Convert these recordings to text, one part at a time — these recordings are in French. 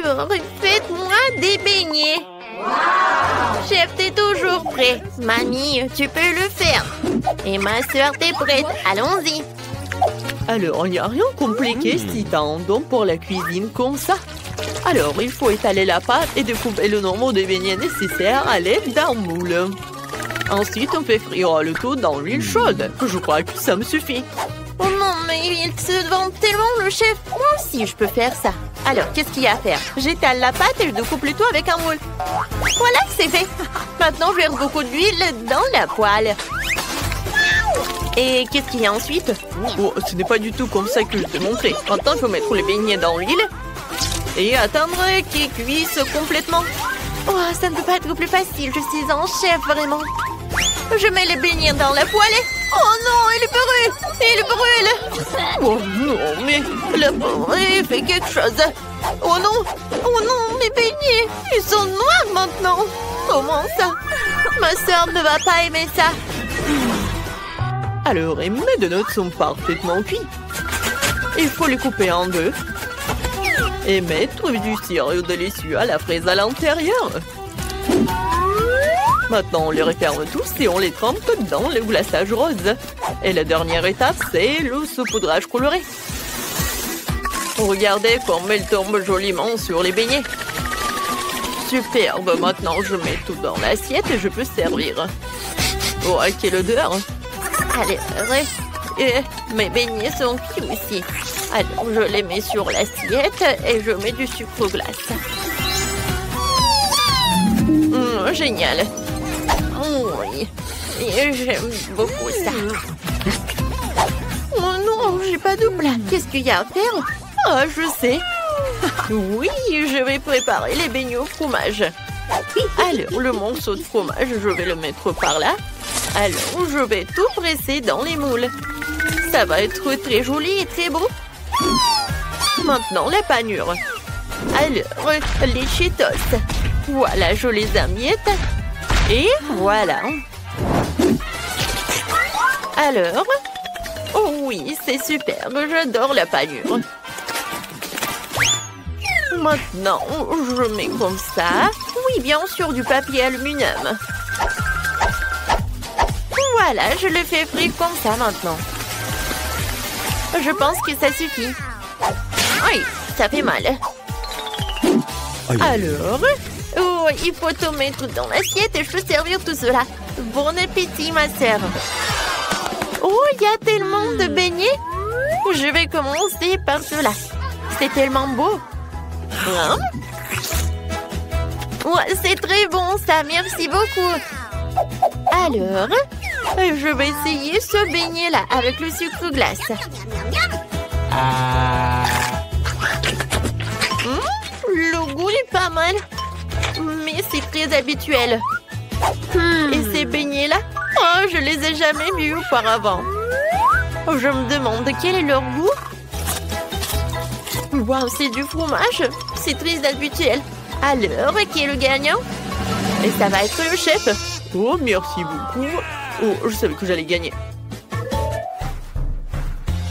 Alors, faites-moi des beignets. Chef, t'es toujours prêt. Mamie, tu peux le faire. Et ma soeur, t'es prête. Allons-y. Alors, il n'y a rien de compliqué si t'as un don pour la cuisine comme ça. Alors, il faut étaler la pâte et découper le nombre de beignets nécessaires à l'aide d'un moule. Ensuite, on fait frire le tout dans l'huile chaude. Je crois que ça me suffit. Oh non, mais il se vante tellement, le chef. Moi aussi, je peux faire ça. Alors, qu'est-ce qu'il y a à faire? J'étale la pâte et je découpe le tout avec un moule. Voilà, c'est fait. Maintenant, je verse beaucoup d'huile dans la poêle. Et qu'est-ce qu'il y a ensuite? Oh, ce n'est pas du tout comme ça que je t'ai montré. Maintenant, il faut mettre les beignets dans l'huile et attendre qu'ils cuisent complètement. Oh, ça ne peut pas être plus facile. Je suis un chef, vraiment. Je mets les beignets dans la poêle et... Oh non, il brûle! Il brûle! Oh non, mais le pauvre fait quelque chose. Oh non, mes beignets, ils sont noirs maintenant. Comment ça? Ma soeur ne va pas aimer ça. Alors, mes donuts sont parfaitement cuits. Il faut les couper en deux et mettre du sirop délicieux à la fraise à l'intérieur. Maintenant, on les referme tous et on les trempe dans le glaçage rose. Et la dernière étape, c'est le saupoudrage coloré. Regardez comme elle tombe joliment sur les beignets. Superbe, maintenant je mets tout dans l'assiette et je peux servir. Oh, quelle odeur! Allez, mes beignets sont cuits aussi. Alors, je les mets sur l'assiette et je mets du sucre glace. Génial! Oui, j'aime beaucoup ça. Oh non, j'ai pas de plat. Qu'est-ce qu'il y a à faire? Oh, je sais. Oui, je vais préparer les beignets au fromage. Alors, le morceau de fromage, je vais le mettre par là. Alors, je vais tout presser dans les moules. Ça va être très joli et très beau. Maintenant, la panure. Alors, les Cheetos. Voilà, je les amiette. Et voilà. Alors, oh oui, c'est super. J'adore la panure. Maintenant, je mets comme ça. Oui, bien sûr, du papier aluminium. Voilà, je le fais frire comme ça maintenant. Je pense que ça suffit. Oui, ça fait mal. Alors, oh, il faut tout mettre dans l'assiette et je peux servir tout cela. Bon appétit, ma sœur. Oh, il y a tellement de beignets. Je vais commencer par cela. C'est tellement beau. Hein? Ouais, c'est très bon ça, merci beaucoup. Alors, je vais essayer ce beignet-là avec le sucre glace. Le goût est pas mal, mais c'est très habituel. Et ces beignets-là, oh, je les ai jamais vus auparavant. Je me demande quel est leur goût. Waouh, c'est du fromage. C'est très habituel. Alors, qui est le gagnant? Et ça va être le chef. Oh, merci beaucoup. Oh, je savais que j'allais gagner.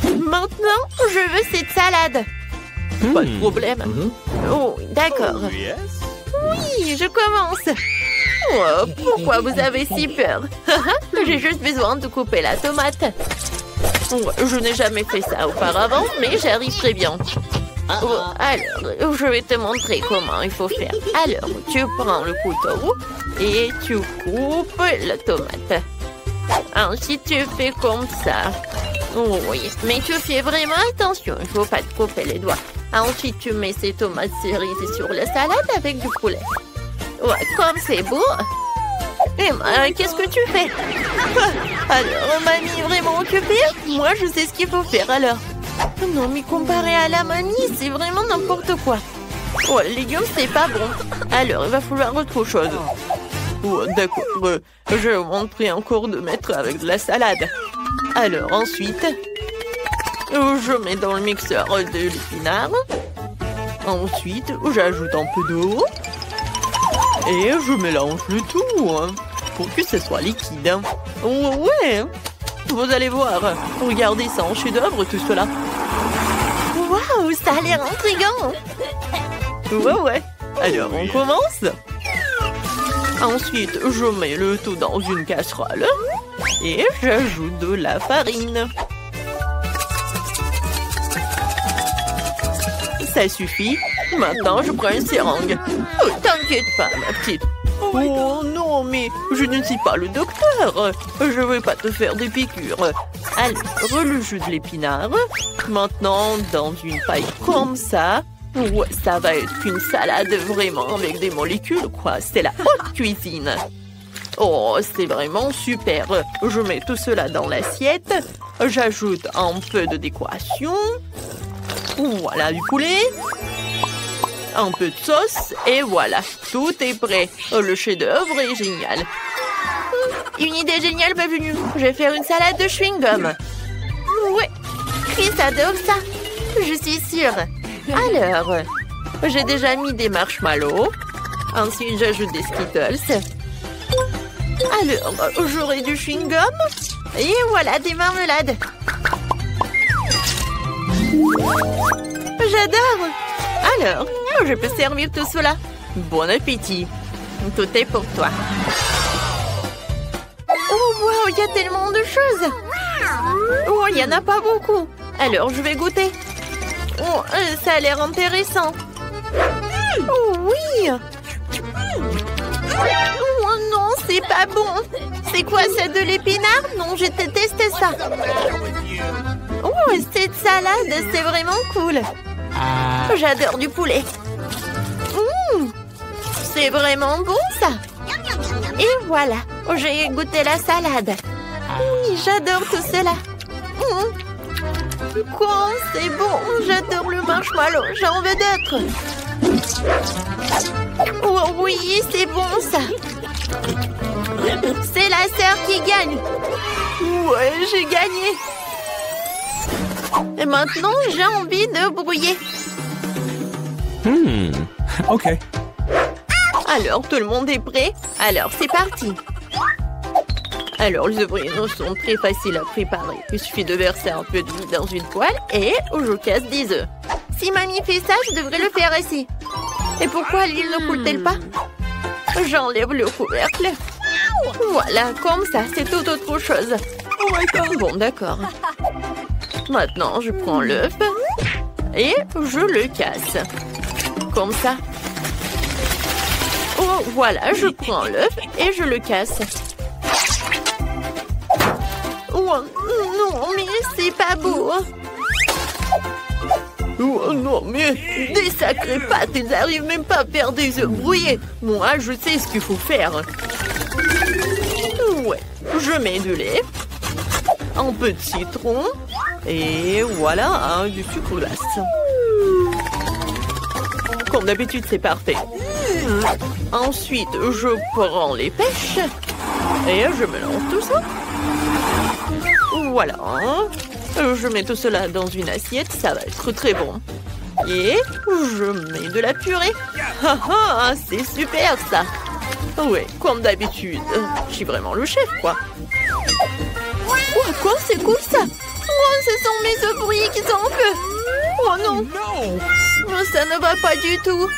Maintenant, je veux cette salade. Pas de problème. Oh, d'accord. Oui, je commence. Oh, pourquoi vous avez si peur? J'ai juste besoin de couper la tomate. Oh, je n'ai jamais fait ça auparavant, mais j'arrive très bien. Oh, alors, je vais te montrer comment il faut faire. Alors, tu prends le couteau et tu coupes la tomate. Ensuite, tu fais comme ça. Oh, oui, mais tu fais vraiment attention, il ne faut pas te couper les doigts. Ensuite, tu mets ces tomates cerises sur la salade avec du poulet. Ouais, comme c'est beau. Emma, qu'est-ce que tu fais? Alors, mamie est vraiment occupée? Moi, je sais ce qu'il faut faire, alors. Non, mais comparé à la mamie, c'est vraiment n'importe quoi. Oh, les légumes, c'est pas bon. Alors, il va falloir autre chose. Oh, d'accord. Je vais vous montrer encore de mettre avec de la salade. Alors, ensuite, je mets dans le mixeur de l'épinard. Ensuite, j'ajoute un peu d'eau. Et je mélange le tout pour que ce soit liquide. Oh, ouais. Vous allez voir. Regardez ça en chef-d'œuvre, tout cela. Waouh, ça a l'air intriguant. Ouais. Alors, on commence. Ensuite, je mets le tout dans une casserole. Et j'ajoute de la farine. Ça suffit. Maintenant, je prends une seringue. Oh, t'inquiète pas, ma petite. Oh non, mais je ne suis pas le docteur. Je ne vais pas te faire des piqûres. Alors, le jus de l'épinard. Maintenant, dans une paille comme ça. Ouais, ça va être une salade vraiment avec des molécules, quoi. C'est la haute cuisine. Oh, c'est vraiment super. Je mets tout cela dans l'assiette. J'ajoute un peu de décoration. Voilà du poulet. Un peu de sauce. Et voilà, tout est prêt. Le chef-d'œuvre est génial. Une idée géniale m'est venue. Je vais faire une salade de chewing-gum. Ouais, Chris adore ça. Je suis sûre. Alors, j'ai déjà mis des marshmallows. Ensuite, j'ajoute des Skittles. Alors, j'aurai du chewing-gum. Et voilà, des marmelades. J'adore. Alors, je peux servir tout cela. Bon appétit. Tout est pour toi. Oh, wow, il y a tellement de choses. Oh, il n'y en a pas beaucoup. Alors, je vais goûter. Oh, ça a l'air intéressant. Oh, oui. Oh non, c'est pas bon. C'est quoi, c'est de l'épinard? Non, je déteste ça. Oh, cette salade, c'est vraiment cool. J'adore du poulet. C'est vraiment bon, ça. Et voilà, j'ai goûté la salade. Oui, j'adore tout cela. Quoi, c'est bon. J'adore le marshmallow. J'en veux d'autres. Oh oui, c'est bon, ça. C'est la sœur qui gagne. Ouais, j'ai gagné. Et maintenant, j'ai envie de brouiller. Ok. Alors, tout le monde est prêt? Alors, c'est parti. Alors, les ouvriers sont très faciles à préparer. Il suffit de verser un peu d'huile dans une poêle et je casse des œufs. Si mamie fait ça, je devrais le faire aussi. Et pourquoi l'huile ne coule-t-elle pas? J'enlève le couvercle. Voilà, comme ça, c'est tout autre chose. Oh my God. Bon, d'accord. Maintenant, je prends l'œuf et je le casse. Comme ça. Oh, voilà, je prends l'œuf et je le casse. Oh non, mais c'est pas beau. Oh non, mais des sacrées pâtes, ils n'arrivent même pas à faire des œufs brouillés. Moi, je sais ce qu'il faut faire. Ouais, je mets du lait, un peu de citron et voilà, du sucre glace. Comme d'habitude, c'est parfait. Ensuite, je prends les pêches et je mélange tout ça. Voilà. Je mets tout cela dans une assiette, ça va être très bon. Et je mets de la purée. C'est super ça. Ouais, comme d'habitude. Je suis vraiment le chef, quoi. Oh, quoi, c'est cool ça. Oh, ce sont mes œufs brouillés qui sont en feu. Oh non. Oh, ça ne va pas du tout.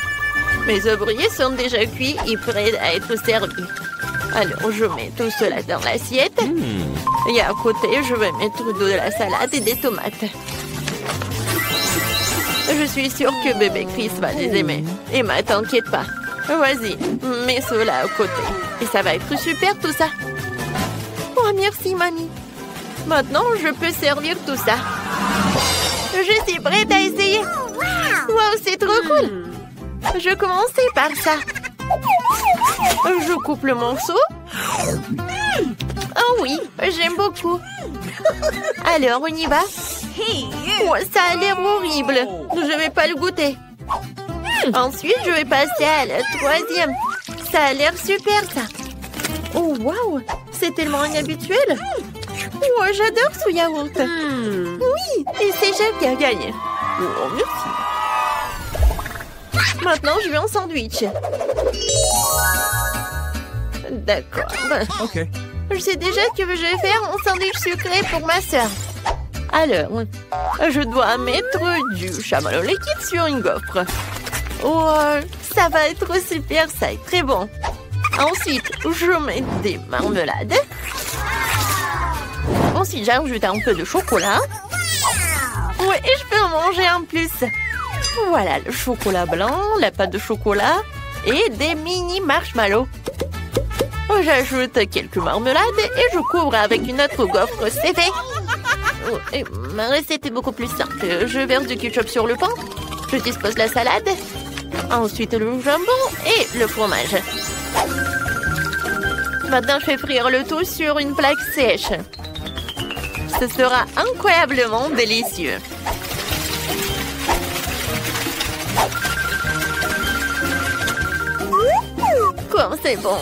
Mes œufs brouillés sont déjà cuits et prêts à être servis. Alors, je mets tout cela dans l'assiette. Et à côté, je vais mettre de la salade et des tomates. Je suis sûre que bébé Chris va les aimer. Emma, t'inquiète pas. Vas-y, mets cela à côté. Et ça va être super tout ça. Oh, merci, mamie. Maintenant, je peux servir tout ça. Je suis prête à essayer. Wow, c'est trop cool. Je commençais par ça. Je coupe le morceau. Oh oui, j'aime beaucoup. Alors, on y va. Oh, ça a l'air horrible. Je vais pas le goûter. Ensuite, je vais passer à la troisième. Ça a l'air super, ça. Oh, waouh, c'est tellement inhabituel. Oh, j'adore ce yaourt. Oui, et c'est Jacques qui a gagné. Oh, merci. Maintenant, je vais en sandwich. D'accord. Ok. Je sais déjà que je vais faire un sandwich sucré pour ma sœur. Alors, je dois mettre du chamallow liquide sur une gaufre. Oh, ça va être super, ça est très bon. Ensuite, je mets des marmelades. Ensuite, j'ajoute un peu de chocolat. Ouais, et je peux en manger en plus. Voilà, le chocolat blanc, la pâte de chocolat et des mini marshmallows. J'ajoute quelques marmelades et je couvre avec une autre gaufre, c'est fait. Oh, et ma recette est beaucoup plus simple. Je verse du ketchup sur le pain. Je dispose la salade. Ensuite, le jambon et le fromage. Maintenant, je fais frire le tout sur une plaque sèche. Ce sera incroyablement délicieux. Comme c'est bon.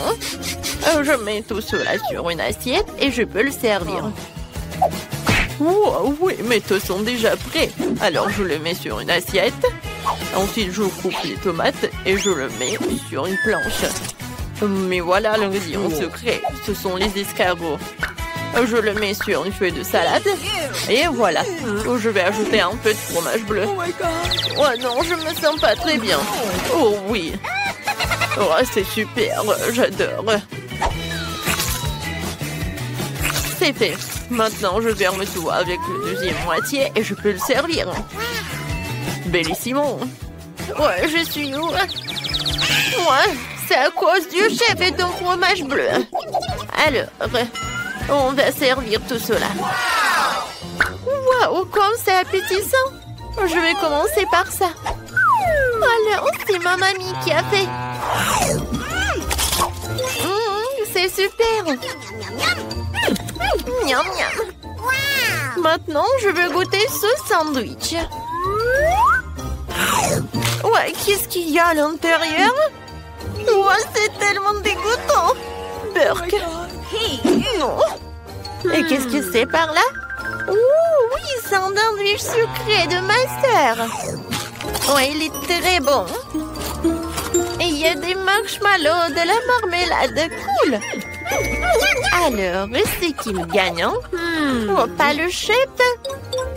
Je mets tout cela sur une assiette et je peux le servir. Oh, oui, mes toasts sont déjà prêts. Alors, je le mets sur une assiette. Ensuite, je coupe les tomates et je le mets sur une planche. Mais voilà l'ingrédient secret. Ce sont les escargots. Je le mets sur une feuille de salade. Et voilà. Je vais ajouter un peu de fromage bleu. Oh non, je me sens pas très bien. Oh oui. Oh, c'est super. J'adore. C'est fait. Maintenant, je ferme tout avec le deuxième moitié et je peux le servir. Bellissimo. Ouais, je suis où? Ouais, c'est à cause du chef et ton fromage bleu. Alors, on va servir tout cela. Waouh, comme c'est appétissant. Je vais commencer par ça. Alors, c'est ma mamie qui a fait. C'est super. Miam, miam. Maintenant, je veux goûter ce sandwich. Ouais, qu'est-ce qu'il y a à l'intérieur? Ouais, c'est tellement dégoûtant. Burk. Non. Et qu'est-ce que c'est par là? Oh, oui, c'est un sandwich sucré de ma sœur. Ouais, il est très bon. Et il y a des marshmallows, de la marmelade. Cool. Alors, c'est qui le gagnant? Oh, pas le chef.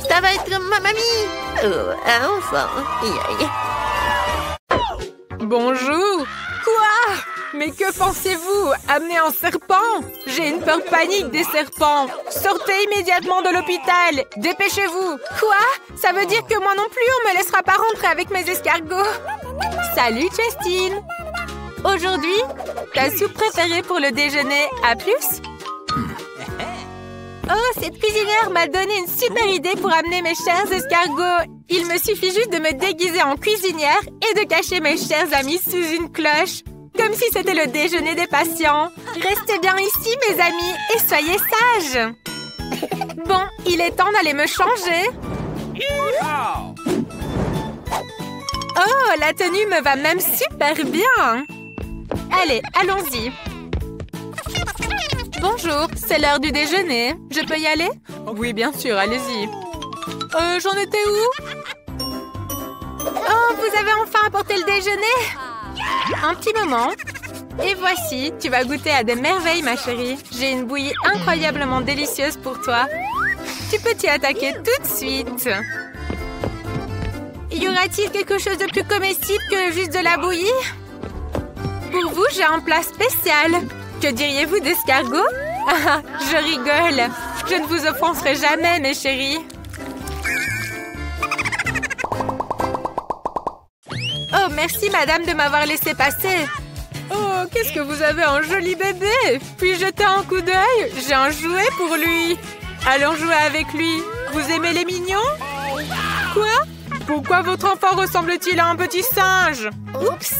Ça va être ma mamie. Oh, enfin. Bonjour. Quoi? Mais que pensez-vous? Amener un serpent? J'ai une peur panique des serpents. Sortez immédiatement de l'hôpital. Dépêchez-vous. Quoi? Ça veut dire que moi non plus, on me laissera pas rentrer avec mes escargots. Salut, Justine. Aujourd'hui, ta soupe préférée pour le déjeuner, à plus? Oh, cette cuisinière m'a donné une super idée pour amener mes chers escargots. Il me suffit juste de me déguiser en cuisinière et de cacher mes chers amis sous une cloche. Comme si c'était le déjeuner des patients. Restez bien ici, mes amis, et soyez sages. Bon, il est temps d'aller me changer. Oh, la tenue me va même super bien. Allez, allons-y. Bonjour, c'est l'heure du déjeuner. Je peux y aller? Oui, bien sûr, allez-y. J'en étais où? Oh, vous avez enfin apporté le déjeuner? Un petit moment. Et voici, tu vas goûter à des merveilles, ma chérie. J'ai une bouillie incroyablement délicieuse pour toi. Tu peux t'y attaquer tout de suite. Y aura-t-il quelque chose de plus comestible que juste de la bouillie? Pour vous, j'ai un plat spécial. Que diriez-vous d'escargot? Ah, je rigole. Je ne vous offenserai jamais, mes chéris. Oh, merci, madame, de m'avoir laissé passer. Oh, qu'est-ce que vous avez un joli bébé. Puis jeter un coup d'œil. J'ai un jouet pour lui. Allons jouer avec lui. Vous aimez les mignons? Quoi? Pourquoi votre enfant ressemble-t-il à un petit singe? Oups!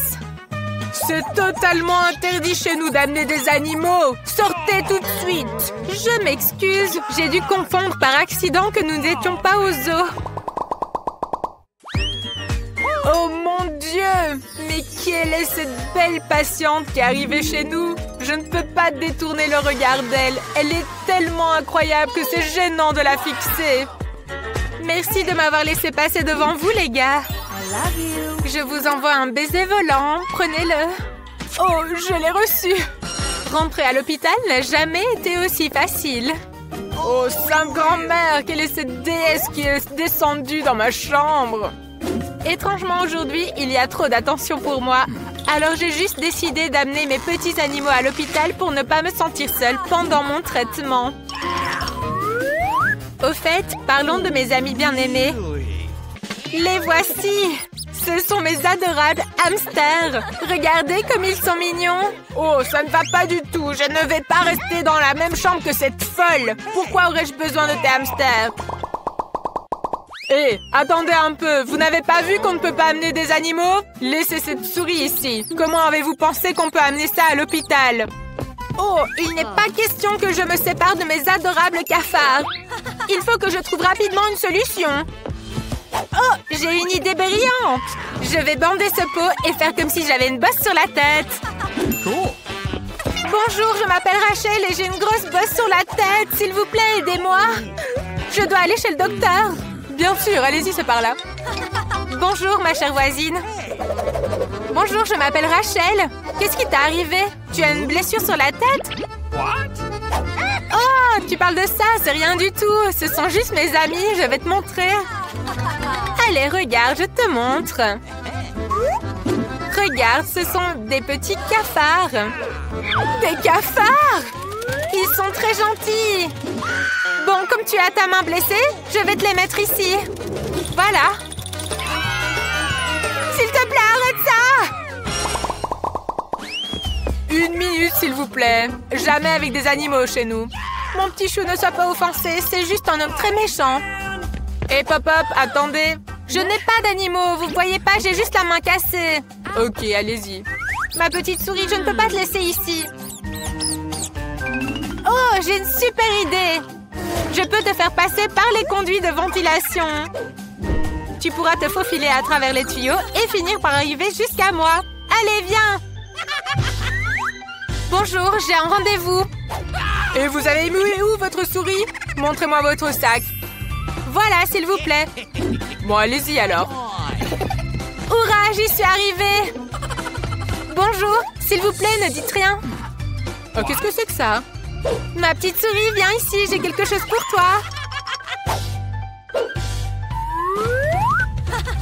C'est totalement interdit chez nous d'amener des animaux. Sortez tout de suite. Je m'excuse. J'ai dû confondre par accident que nous n'étions pas au zoo. Oh mon Dieu! Mais quelle est cette belle patiente qui est arrivée chez nous? Je ne peux pas détourner le regard d'elle. Elle est tellement incroyable que c'est gênant de la fixer. Merci de m'avoir laissé passer devant vous, les gars. Je vous envoie un baiser volant. Prenez-le. Oh, je l'ai reçu. Rentrer à l'hôpital n'a jamais été aussi facile. Oh, Sainte Grand-Mère, quelle est cette déesse qui est descendue dans ma chambre? Étrangement, aujourd'hui, il y a trop d'attention pour moi. Alors j'ai juste décidé d'amener mes petits animaux à l'hôpital pour ne pas me sentir seule pendant mon traitement. Au fait, parlons de mes amis bien-aimés. Les voici! Ce sont mes adorables hamsters. Regardez comme ils sont mignons. Oh, ça ne va pas du tout. Je ne vais pas rester dans la même chambre que cette folle. Pourquoi aurais-je besoin de tes hamsters? Hé, attendez un peu. Vous n'avez pas vu qu'on ne peut pas amener des animaux? Laissez cette souris ici. Comment avez-vous pensé qu'on peut amener ça à l'hôpital? Oh, il n'est pas question que je me sépare de mes adorables cafards. Il faut que je trouve rapidement une solution. Oh, j'ai une idée brillante. Je vais bander ce pot et faire comme si j'avais une bosse sur la tête. Bonjour, je m'appelle Rachel et j'ai une grosse bosse sur la tête. S'il vous plaît, aidez-moi. Je dois aller chez le docteur. Bien sûr, allez-y, c'est par là. Bonjour, ma chère voisine. Bonjour, je m'appelle Rachel. Qu'est-ce qui t'est arrivé? Tu as une blessure sur la tête? Oh, tu parles de ça, c'est rien du tout. Ce sont juste mes amis, je vais te montrer. Allez, regarde, je te montre. Regarde, ce sont des petits cafards. Des cafards? Ils sont très gentils. Bon, comme tu as ta main blessée, je vais te les mettre ici. Voilà. S'il te plaît, arrête ça! 1 minute, s'il vous plaît. Jamais avec des animaux chez nous. Mon petit chou, ne sois pas offensé, c'est juste un homme très méchant. Hé, Pop-Up, attendez. Je n'ai pas d'animaux, vous voyez pas, j'ai juste la main cassée. Ok, allez-y. Ma petite souris, je ne peux pas te laisser ici. Oh, j'ai une super idée. Je peux te faire passer par les conduits de ventilation. Tu pourras te faufiler à travers les tuyaux et finir par arriver jusqu'à moi. Allez, viens. Bonjour, j'ai un rendez-vous. Et vous avez mis où votre souris? Montrez-moi votre sac. Voilà, s'il vous plaît. Bon, allez-y alors. Hurrah, j'y suis arrivée. Bonjour, s'il vous plaît, ne dites rien. Oh, qu'est-ce que c'est que ça? Ma petite souris, viens ici, j'ai quelque chose pour toi.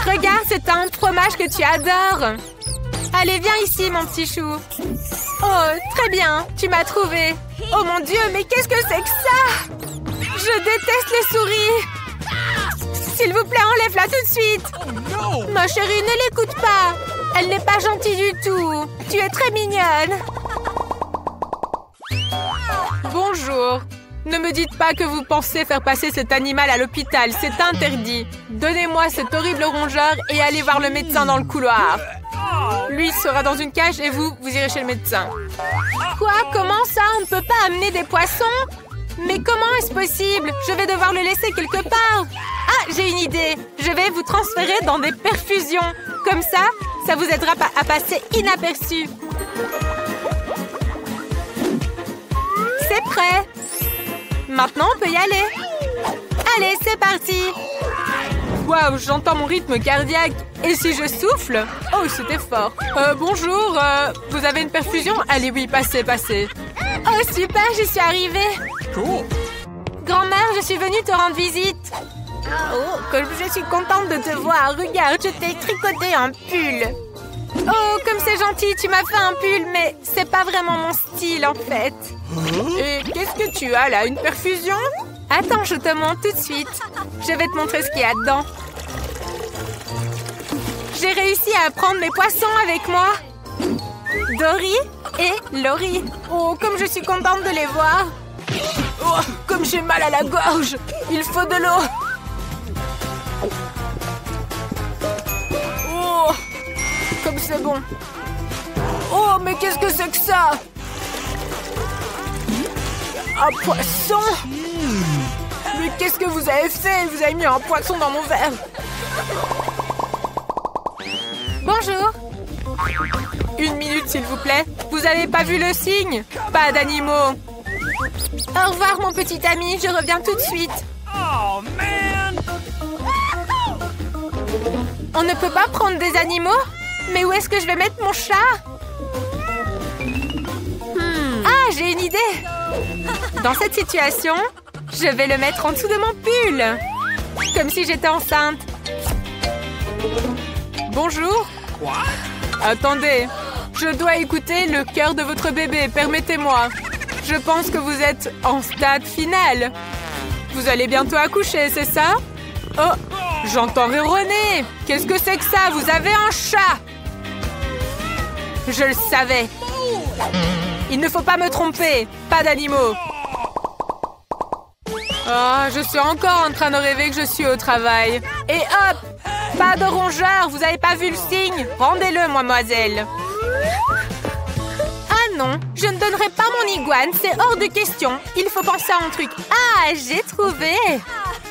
Regarde, c'est un fromage que tu adores. Allez, viens ici, mon petit chou. Oh, très bien, tu m'as trouvé. Oh mon Dieu, mais qu'est-ce que c'est que ça? Je déteste les souris. S'il vous plaît, enlève-la tout de suite. Ma chérie, ne l'écoute pas. Elle n'est pas gentille du tout. Tu es très mignonne. Bonjour. Ne me dites pas que vous pensez faire passer cet animal à l'hôpital. C'est interdit. Donnez-moi cet horrible rongeur et allez voir le médecin dans le couloir. Lui sera dans une cage et vous irez chez le médecin. Quoi? Comment ça? On ne peut pas amener des poissons? Mais comment est-ce possible? Je vais devoir le laisser quelque part. Ah, j'ai une idée. Je vais vous transférer dans des perfusions. Comme ça vous aidera à passer inaperçu. C'est prêt. Maintenant, on peut y aller. Allez, c'est parti. Waouh, j'entends mon rythme cardiaque. Et si je souffle? Oh, c'était fort. Bonjour, vous avez une perfusion? Allez, oui, passez. Oh, super, j'y suis arrivée. Cool. Grand-mère, je suis venue te rendre visite. Oh, comme je suis contente de te voir. Regarde, je t'ai tricoté un pull. Oh, comme c'est gentil, tu m'as fait un pull, mais c'est pas vraiment mon style, en fait. Et qu'est-ce que tu as, là? Une perfusion? Attends, je te montre tout de suite. Je vais te montrer ce qu'il y a dedans. J'ai réussi à prendre mes poissons avec moi. Dory et Laurie. Oh, comme je suis contente de les voir. Oh, comme j'ai mal à la gorge. Il faut de l'eau. Oh, comme c'est bon. Oh, mais qu'est-ce que c'est que ça? Un poisson? Mais qu'est-ce que vous avez fait? Vous avez mis un poisson dans mon verre. Bonjour. 1 minute, s'il vous plaît. Vous avez pas vu le signe? Pas d'animaux. Au revoir, mon petit ami. Je reviens tout de suite. Oh, man! On ne peut pas prendre des animaux? Mais où est-ce que je vais mettre mon chat? Ah, j'ai une idée. Dans cette situation, je vais le mettre en dessous de mon pull. Comme si j'étais enceinte. Bonjour. Attendez, je dois écouter le cœur de votre bébé, permettez-moi. Je pense que vous êtes en stade final. Vous allez bientôt accoucher, c'est ça? Oh, j'entends ronronner. Qu'est-ce que c'est que ça? Vous avez un chat. Je le savais. Il ne faut pas me tromper. Pas d'animaux. Ah, je suis encore en train de rêver que je suis au travail. Et hop! Pas de rongeur, vous avez pas vu le signe? Rendez-le, mademoiselle. Ah non, je ne donnerai pas mon iguane, c'est hors de question. Il faut penser à un truc. Ah, j'ai trouvé.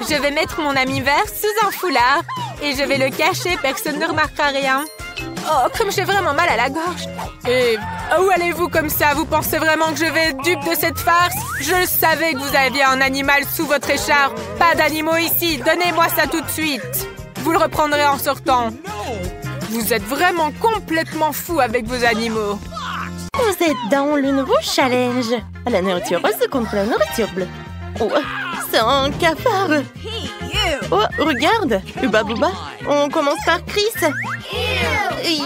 Je vais mettre mon ami vert sous un foulard. Et je vais le cacher, personne ne remarquera rien. Oh, comme j'ai vraiment mal à la gorge. Et où allez-vous comme ça? Vous pensez vraiment que je vais être dupe de cette farce? Je savais que vous aviez un animal sous votre écharpe. Pas d'animaux ici, donnez-moi ça tout de suite. Vous le reprendrez en sortant. Vous êtes vraiment complètement fou avec vos animaux. Vous êtes dans le nouveau challenge. La nourriture rose contre la nourriture bleue. Oh, c'est un cafard. Oh, regarde. Uba Booba. On commence par Chris.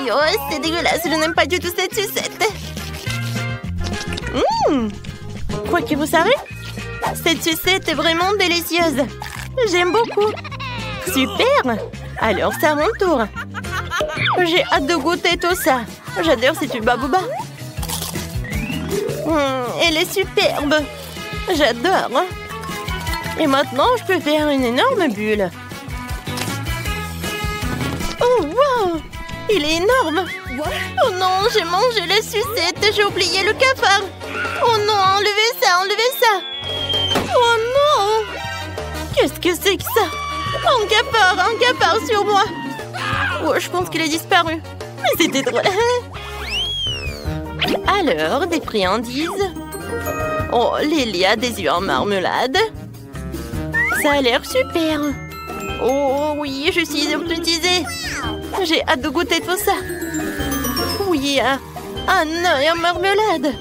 Oh, c'est dégueulasse. Je n'aime pas du tout cette sucette. Quoi que vous savez, cette sucette est vraiment délicieuse. J'aime beaucoup. Super. Alors, c'est à mon tour. J'ai hâte de goûter tout ça. J'adore cette Uba Booba. Elle est superbe. J'adore. Et maintenant, je peux faire une énorme bulle. Oh, wow! Il est énorme. Oh non, j'ai mangé la sucette. J'ai oublié le cafard. Oh non, enlevez ça, enlevez ça. Oh non! Qu'est-ce que c'est que ça? Un cafard sur moi. Oh, je pense qu'il a disparu. Mais c'était drôle. Alors, des friandises. Oh, Lily a des yeux en marmelade. Ça a l'air super. Oh oui, je suis hypnotisée. J'ai hâte de goûter tout ça. Oui, un œuf en marmelade.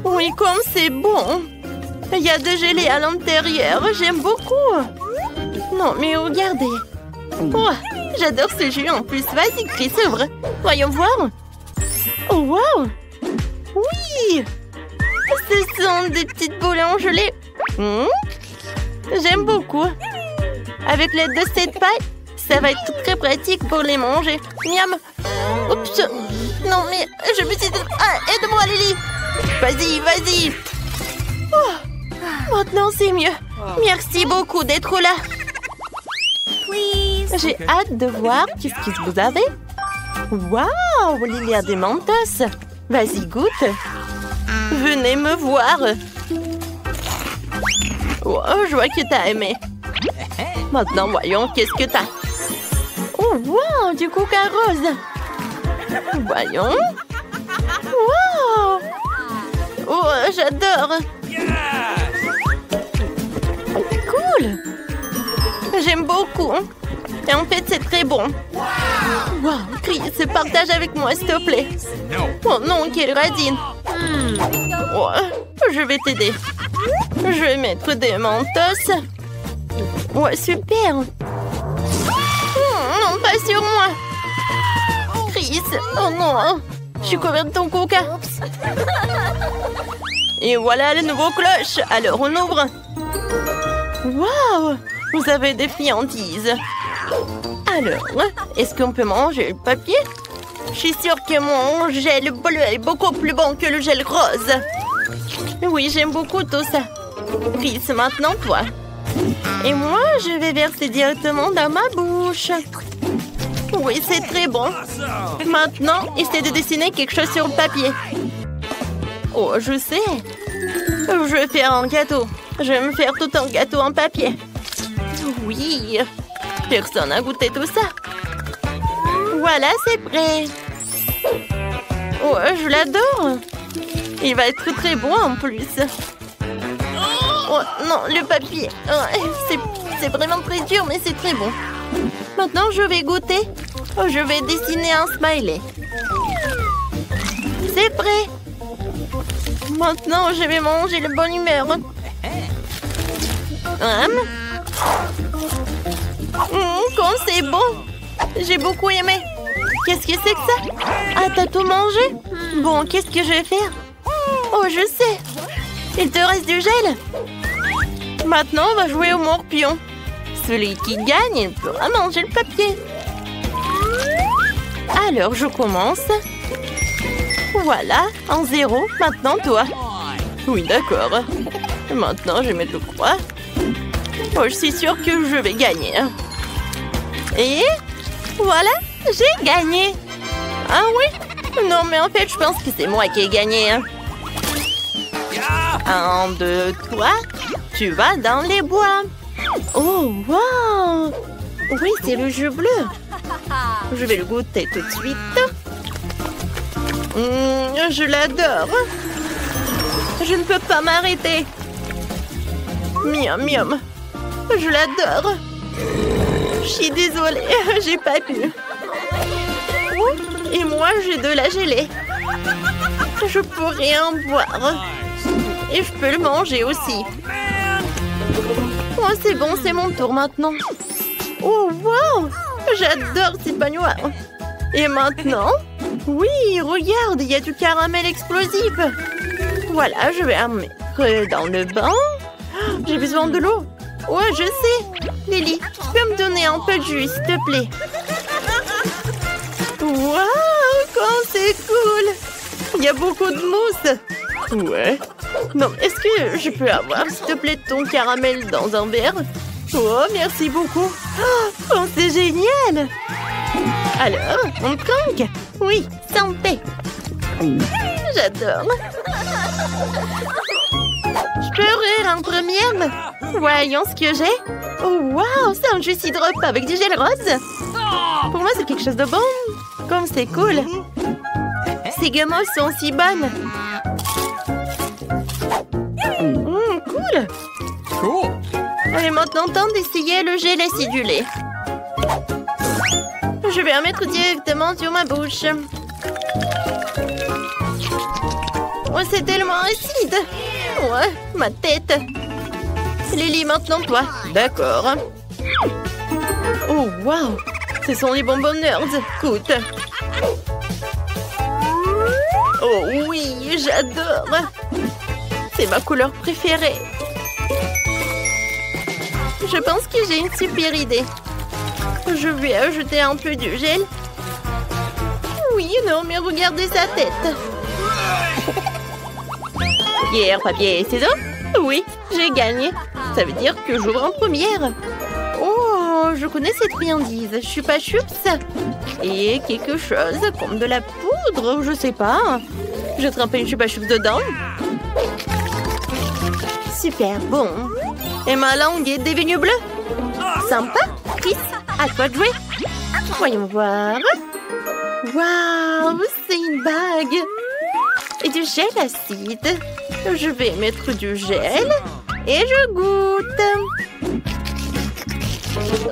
Oui, comme c'est bon. Il y a de gelée à l'intérieur. J'aime beaucoup. Non, mais regardez. Oh, j'adore ce jus en plus. Vas-y, Chris, ouvre. Voyons voir. Oh, wow. Oui. Ce sont des petites boules en gelée. J'aime beaucoup. Avec l'aide de cette paille, ça va être très pratique pour les manger. Miam. Oups. Non, mais je me suis... Ah, aide-moi, Lily. Vas-y, vas-y. Oh, maintenant, c'est mieux. Merci beaucoup d'être là. J'ai hâte de voir qu'est-ce que vous avez. Waouh, Lily a des mentos. Vas-y, goûte. Venez me voir. Oh, je vois que t'as aimé. Maintenant, voyons qu'est-ce que t'as. Oh, wow, du coca rose. Voyons. Wow. Oh, j'adore. Cool. J'aime beaucoup. Et en fait, c'est très bon. Wow, Chris, partage avec moi, s'il te plaît. Oh non, quelle radine. Oh, je vais t'aider. Je vais mettre des mentos. Ouais, super. Non, pas sur moi. Chris, oh non. Je suis couverte de ton coca. Et voilà le nouveau cloche. Alors, on ouvre. Waouh, vous avez des friandises. Alors, est-ce qu'on peut manger le papier? Je suis sûre que mon gel bleu est beaucoup plus bon que le gel rose. Oui, j'aime beaucoup tout ça. Chris, maintenant toi. Et moi, je vais verser directement dans ma bouche. Oui, c'est très bon. Maintenant, essaie de dessiner quelque chose sur le papier. Oh, je sais. Je vais faire un gâteau. Je vais me faire tout un gâteau en papier. Oui. Personne n'a goûté tout ça. Voilà, c'est prêt. Oh, je l'adore. Il va être très bon en plus. Oh non, le papier. C'est vraiment très dur, mais c'est très bon. Maintenant, je vais goûter. Oh, je vais dessiner un smiley. C'est prêt. Maintenant, je vais manger de bonne humeur. Quand c'est bon. J'ai beaucoup aimé. Qu'est-ce que c'est que ça? Ah, t'as tout mangé? Bon, qu'est-ce que je vais faire? Oh, je sais. Il te reste du gel? Maintenant, on va jouer au morpion. Celui qui gagne, il pourra manger le papier. Alors, je commence. Voilà, en 0. Maintenant, toi. Oui, d'accord. Maintenant, je vais mettre le croix. Oh, je suis sûre que je vais gagner. Et voilà, j'ai gagné. Ah oui? Non, mais en fait, je pense que c'est moi qui ai gagné. 1, 2, 3. Tu vas dans les bois. Oh, wow! Oui, c'est le jeu bleu. Je vais le goûter tout de suite. Je l'adore. Je ne peux pas m'arrêter. Miam, miam. Je l'adore. Je suis désolée, j'ai pas pu. Et moi, j'ai de la gelée. Je pourrais en boire. Et je peux le manger aussi. Oh, c'est bon, c'est mon tour maintenant. Oh, wow! J'adore ces pains noirs. Et maintenant? Oui, regarde, il y a du caramel explosif. Voilà, je vais en mettre dans le bain. J'ai besoin de l'eau. Ouais, je sais. Lily, tu peux me donner un peu de jus, s'il te plaît? Waouh, quand c'est cool! Il y a beaucoup de mousse. Ouais. Non, est-ce que je peux avoir, s'il te plaît, ton caramel dans un verre? Oh, merci beaucoup. Oh, c'est génial! Alors, on trinque? Oui, santé. J'adore. Je peux rire en première? Voyons ce que j'ai. Oh, wow, c'est un jus syrup avec du gel rose. Pour moi, c'est quelque chose de bon. Comme c'est cool. Ces gommes sont si bonnes. Cool. Cool. Il est maintenant temps d'essayer le gel acidulé. Je vais en mettre directement sur ma bouche. Oh, c'est tellement acide. Ouais, ma tête. Lily, maintenant toi. D'accord. Oh, wow. Ce sont les bonbons nerds. Écoute. Oh oui, j'adore. C'est ma couleur préférée. Je pense que j'ai une super idée. Je vais ajouter un peu de gel. Oui, non, mais regardez sa tête. Pierre, papier, ciseaux? Oui, j'ai gagné. Ça veut dire que j'ouvre en première. Oh, je connais cette friandise. Chupa Chups. Et quelque chose comme de la poudre, je sais pas. Je trempe une Chupa Chups dedans. Super bon. Et ma langue est devenue bleue. Sympa. Chris, à toi de jouer. Voyons voir. Waouh, c'est une bague. Et du gel acide. Je vais mettre du gel. Et je goûte.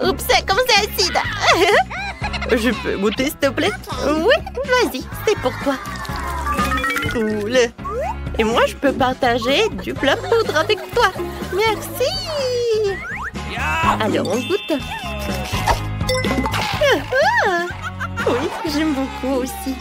Oups, comment c'est acide. Je peux goûter, s'il te plaît? Oui, vas-y, c'est pour toi. Cool. Et moi, je peux partager du plat poudre avec toi. Merci. Alors, on goûte. Oui, j'aime beaucoup aussi.